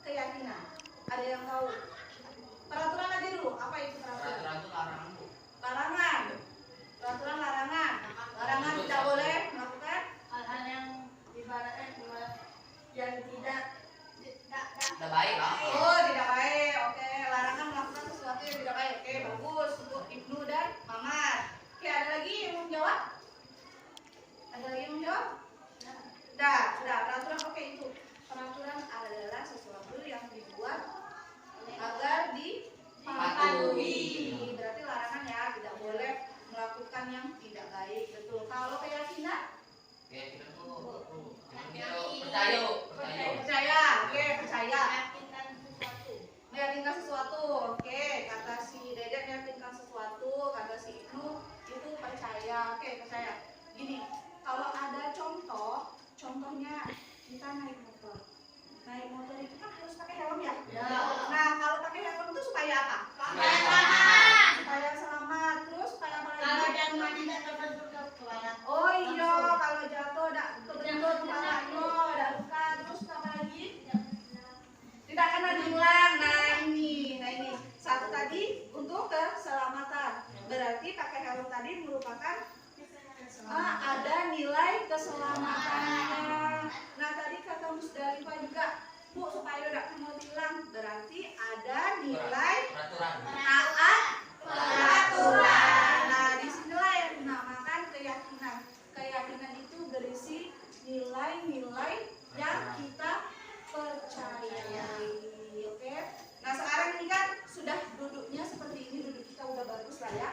keyakinan? Ada yang tahu? Peraturan aja dulu. Apa itu peraturan? Peraturan itu larangan, Bu. Larangan. Peraturan larangan. Larangan tidak boleh melakukan hal-hal yang ibaratnya yang tidak baik lah. Oh, tidak baik. Oke, larangan melakukan sesuatu yang tidak baik. Oke, bagus untuk Ibnu dan Mamat. Oke, ada lagi yang mau jawab? Ada lagi yang mau jawab? Sudah. Peraturan oke itu. Peraturan adalah sesuatu yang dibuat agar dipatuhi. Berarti larangan ya, tidak boleh melakukan yang tidak baik. Betul. Kalau keyakinan? Keyakinan tuh percaya. Percaya. Oke, percaya. Meyakinkan sesuatu. Oke, kata si Dedek meyakinkan sesuatu, kata si Ibnu itu percaya. Oke, percaya. Gini, kalau ada contohnya kita naik motor. Naik motor itu kan harus pakai helm ya? Ya. Nah, kalau pakai helm itu supaya apa? Supaya selamat. Terus supaya apa lagi? Oh iya, kalau jatuh udah kebentur kepalanya, udah luka. Terus apa lagi? Tidak kena hilang. Nah ini satu tadi untuk keselamatan. Berarti pakai helm tadi merupakan ada nilai keselamatannya. Nah tadi kata Musdalifah juga, Bu, supaya udah kena hilang. Berarti ada nilai taat peraturan. Nah disinilah yang dinamakan keyakinan. Keyakinan itu berisi nilai-nilai yang kita percayai. Oke. Nah sekarang ini kan sudah duduknya seperti ini, duduk kita udah bagus lah ya.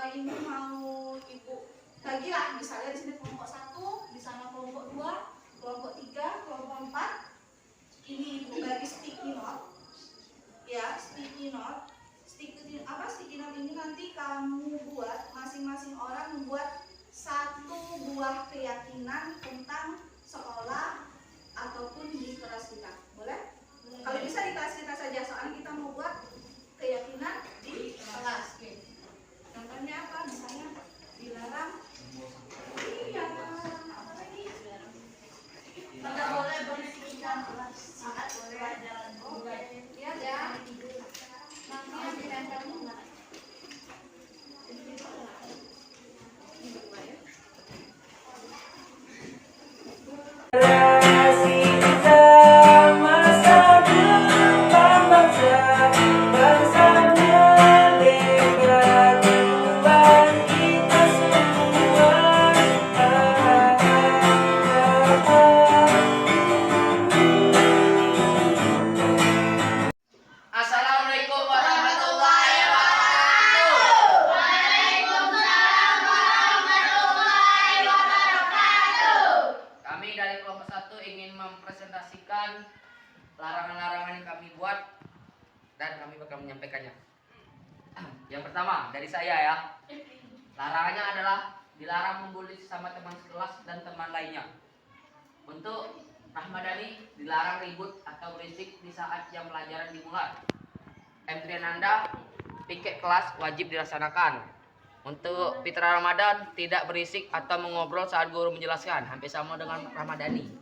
Ini mau ibu bagi lah, misalnya di sini kelompok 1, di sana kelompok 2, kelompok 3, kelompok 4. Ini ibu bagi sticky note. Ya, sticky note. Sticky note ini nanti kamu buat, masing-masing orang membuat satu buah keyakinan tentang sekolah ataupun di kelas kita. Boleh? Kalau bisa di kelas kita saja, soalnya kita mau buat keyakinan di kelas. Oke. Contohnya apa? Misalnya dilarang. Iya. Apa lagi? Tidak boleh berbicara kelas saat pelajaran. Iya ya. Nanti yang ditempel enggak? Assalamualaikum warahmatullahi wabarakatuh. Waalaikumsalam warahmatullahi wabarakatuh. Kami dari kelompok 1 ingin mempresentasikan larangan-larangan yang kami buat dan kami bakal menyampaikannya. Yang pertama dari saya ya. Larangannya adalah dilarang membuli sesama teman sekelas dan teman lainnya. Untuk Rahmadani dilarang ribut atau berisik di saat jam pelajaran dimulai. M. Triananda, piket kelas wajib dilaksanakan. Untuk Fitra Ramadan, tidak berisik atau mengobrol saat guru menjelaskan, hampir sama dengan Ramadhani.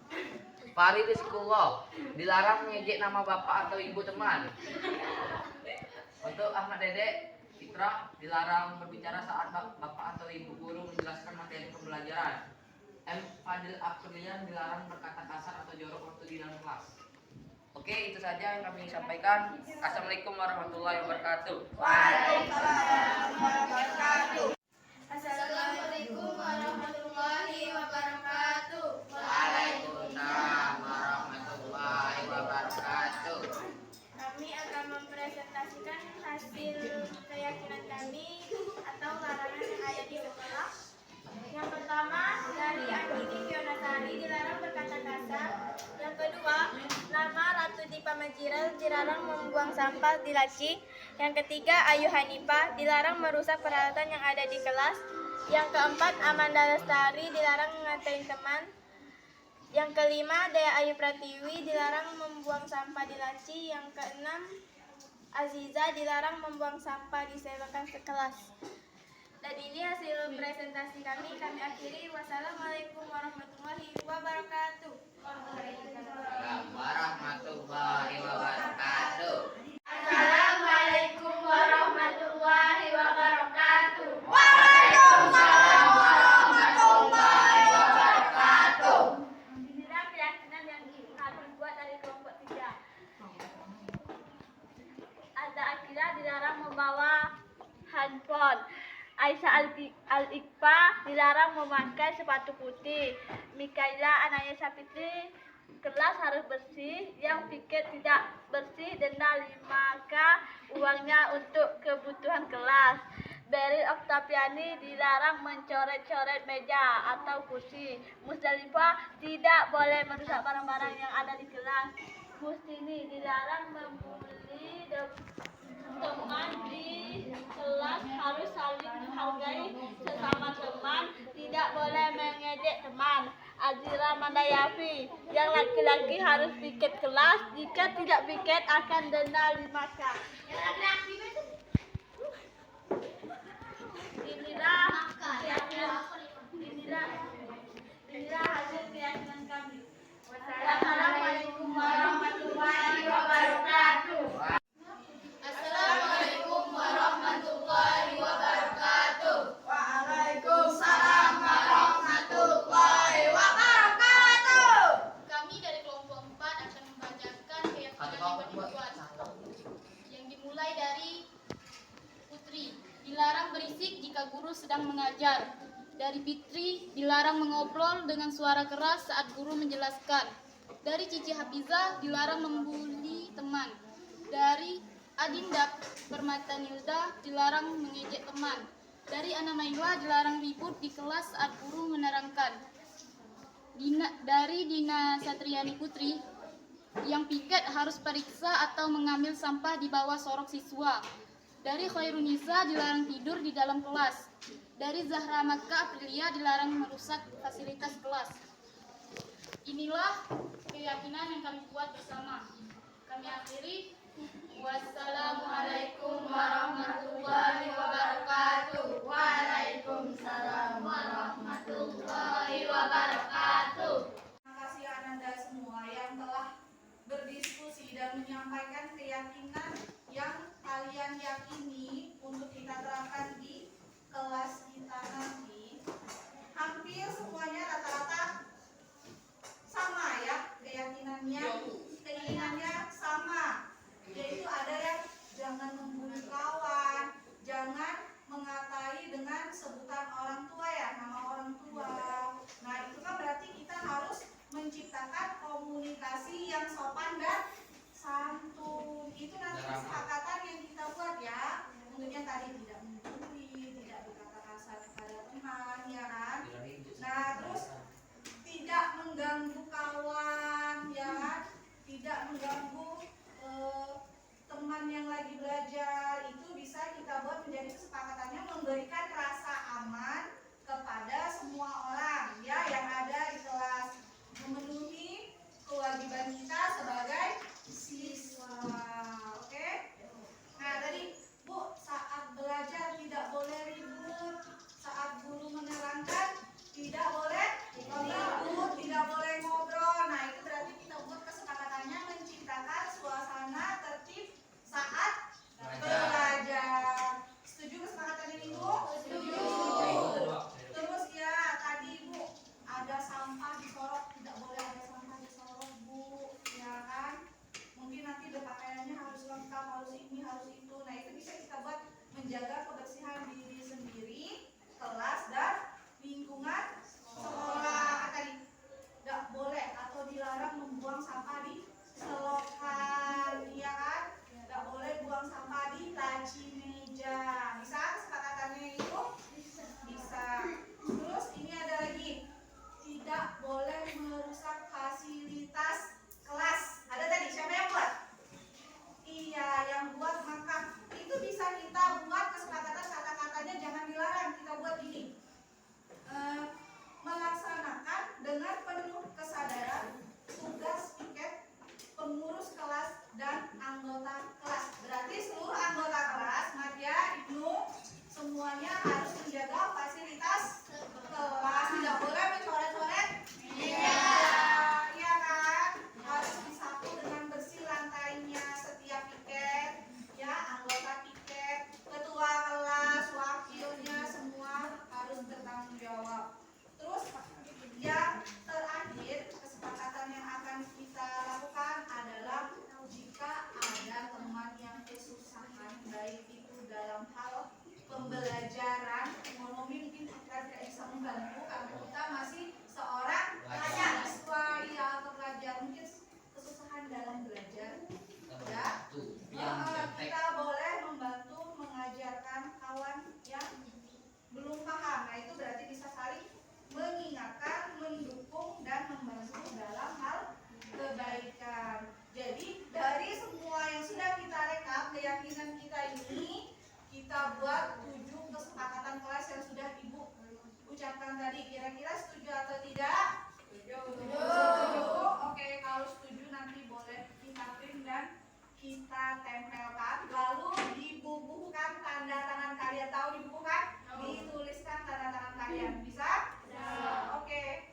Fahri Rizkullah, dilarang mengejek nama bapak atau ibu teman. Untuk Ahmad Dede, Fitra, dilarang berbicara saat bapak atau ibu guru menjelaskan materi pembelajaran. M. Fadil Aprilian dilarang berkata kasar atau jorok waktu di dalam kelas. Oke, itu saja yang kami sampaikan. Assalamualaikum warahmatullahi wabarakatuh. Waalaikumsalam warahmatullahi wabarakatuh. Assalamualaikum warahmatullahi wabarakatuh. Waalaikumsalam warahmatullahi wabarakatuh. Kami akan mempresentasikan hasil keyakinan kami atau larangan yang ada di sekolah. Yang pertama, dari Andini Fionasari dilarang berkata kasar. Yang kedua, nama Ratu Dipa Majirel dilarang membuang sampah di laci. Yang ketiga, Ayu Hanifah dilarang merusak peralatan yang ada di kelas. Yang keempat, Amanda Lestari dilarang ngatain teman. Yang kelima, Dea Ayu Pratiwi dilarang membuang sampah di laci. Yang keenam, Aziza dilarang membuang sampah di selokan sekelas. Dan ini hasil presentasi kami akhiri. Wassalamualaikum warahmatullahi wabarakatuh. Waalaikumsalam warahmatullahi wabarakatuh. Assalamualaikum warahmatullahi wabarakatuh. Waalaikumsalam warahmatullahi wabarakatuh. Inilah keyakinan yang kami buat dari kelompok 3. Ada Akila dilarang membawa handphone. Aisyah Al-Iqfa dilarang memakai sepatu putih. Mikaila Anaya Sapitri, kelas harus bersih. Yang piket tidak bersih denda 5K, uangnya untuk kebutuhan kelas. Beril Oktaviani dilarang mencoret-coret meja atau kursi. Musdalifah tidak boleh merusak barang-barang yang ada di kelas. Mustini dilarang membuli teman di kelas, harus saling menghargai sesama teman, tidak boleh mengejek teman. Azira Mandayafi, yang laki-laki harus piket kelas, jika tidak piket akan denda 5K. Inilah hasil keyakinan kami. Wassalamualaikum warahmatullahi wabarakatuh. Assalamualaikum warahmatullahi wabarakatuh. Waalaikumsalam warahmatullahi wabarakatuh. Kami dari kelompok 4 akan membacakan keyakinan yang dibuat, yang dimulai dari Putri. Dilarang berisik jika guru sedang mengajar. Dari Fitri, dilarang mengobrol dengan suara keras saat guru menjelaskan. Dari Cici Hafizah, dilarang membuli teman. Dari Adinda Permata Nilda, dilarang mengejek teman. Dari Ana Naila, dilarang ribut di kelas saat guru menerangkan. Dari Dina Satriani Putri, yang piket harus periksa atau mengambil sampah di bawah sorok siswa. Dari Khairunisa, dilarang tidur di dalam kelas. Dari Zahra Makkah Aprilia, dilarang merusak fasilitas kelas. Inilah keyakinan yang kami buat bersama. Kami akhiri. Wassalamualaikum warahmatullahi wabarakatuh. Waalaikumsalam warahmatullahi wabarakatuh. Terima kasih Ananda semua yang telah berdiskusi dan menyampaikan keyakinan yang kalian yakini untuk kita terapkan di kelas kita nanti. Hampir semuanya rata-rata sama ya keyakinannya, keinginannya sama, yaitu ada yang jangan membuli kawan, jangan mengatai dengan sebutan orang tua ya, nama orang tua. Nah itu kan berarti kita harus menciptakan komunikasi yang sopan dan santun. Itu nanti kesepakatan yang kita buat ya. Tentunya tadi tidak membuli, tidak berkata kasar kepada teman ya kan. Nah terus tidak mengganggu kawan ya kan, tidak mengganggu teman yang lagi belajar. Itu bisa kita buat menjadi kesepakatannya, memberikan rasa aman kepada semua orang ya yang ada di kelas, memenuhi kewajiban kita sebagai siswa. Oke? Nah tadi Bu, saat belajar tidak boleh ribut, saat guru menerangkan tidak boleh ribut, tidak boleh ngobrol. Nah itu berarti kita buat kesepakatannya menciptakan suasana tertib saat belajar. kita buat 7 kesepakatan kelas yang sudah Ibu ucapkan tadi. Kira-kira setuju atau tidak? Setuju. Oke, kalau setuju nanti boleh kita print dan kita tempelkan. Lalu dibubuhkan tanda tangan kalian. Tahu dibubuhkan? Dituliskan tanda tangan kalian. Bisa? Oke.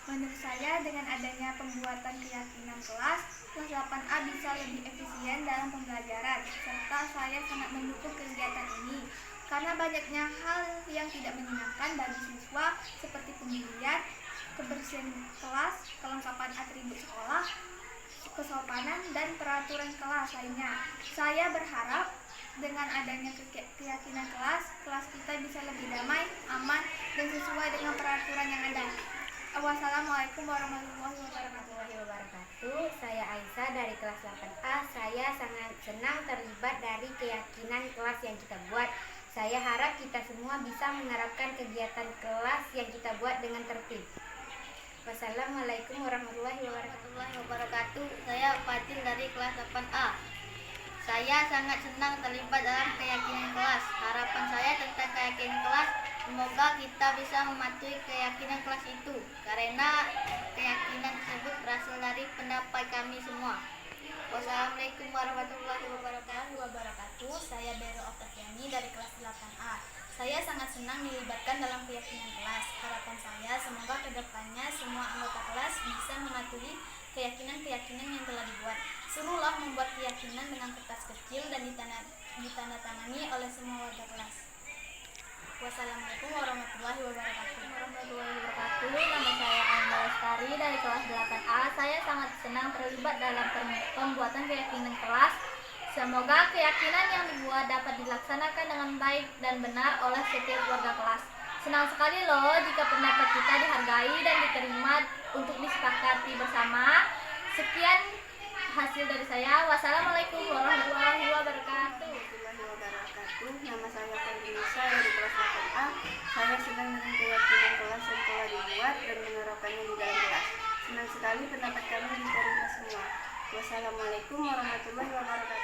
Menurut saya, dengan adanya pembuatan keyakinan kelas 8A bisa lebih efisien dalam pembelajaran, serta saya sangat mendukung kegiatan ini karena banyaknya hal yang tidak menyenangkan bagi siswa seperti pemilihan, kebersihan kelas, kelengkapan atribut sekolah, kesopanan, dan peraturan kelas lainnya. Saya berharap dengan adanya keyakinan kelas kita bisa lebih damai, aman, dan sesuai dengan peraturan yang ada. Wassalamualaikum warahmatullahi wabarakatuh. Saya Aisyah dari kelas 8A. Saya sangat senang terlibat dari keyakinan kelas yang kita buat. Saya harap kita semua bisa menerapkan kegiatan kelas yang kita buat dengan tertib. Wassalamualaikum warahmatullahi wabarakatuh. Saya Fadil dari kelas 8A. Saya sangat senang terlibat dalam keyakinan kelas. Harapan saya tentang keyakinan kelas, semoga kita bisa mematuhi keyakinan kelas itu, karena keyakinan tersebut berasal dari pendapat kami semua. Wassalamualaikum warahmatullahi wabarakatuh. Saya Bero Oktaviani dari kelas 8A. Saya sangat senang dilibatkan dalam keyakinan kelas. Harapan saya semoga kedepannya semua anggota kelas bisa mematuhi keyakinan-keyakinan yang telah dibuat. Suruhlah membuat keyakinan dengan kertas kecil dan ditandatangani oleh semua warga kelas. Wassalamualaikum warahmatullahi wabarakatuh. Nama saya Alma Lestari dari kelas 8A. Saya sangat senang terlibat dalam pembuatan keyakinan kelas. Semoga keyakinan yang dibuat dapat dilaksanakan dengan baik dan benar oleh setiap warga kelas. Senang sekali loh jika pendapat kita dihargai dan diterima untuk disepakati bersama. Sekian hasil dari saya. Wassalamualaikum warahmatullahi wabarakatuh. Nama saya Fadilisa dari kelas 8A. Saya senang dengan keyakinan kelas yang telah dibuat dan menerapkannya di dalam kelas. Senang sekali pendapat kami diterima semua. Wassalamualaikum warahmatullahi wabarakatuh.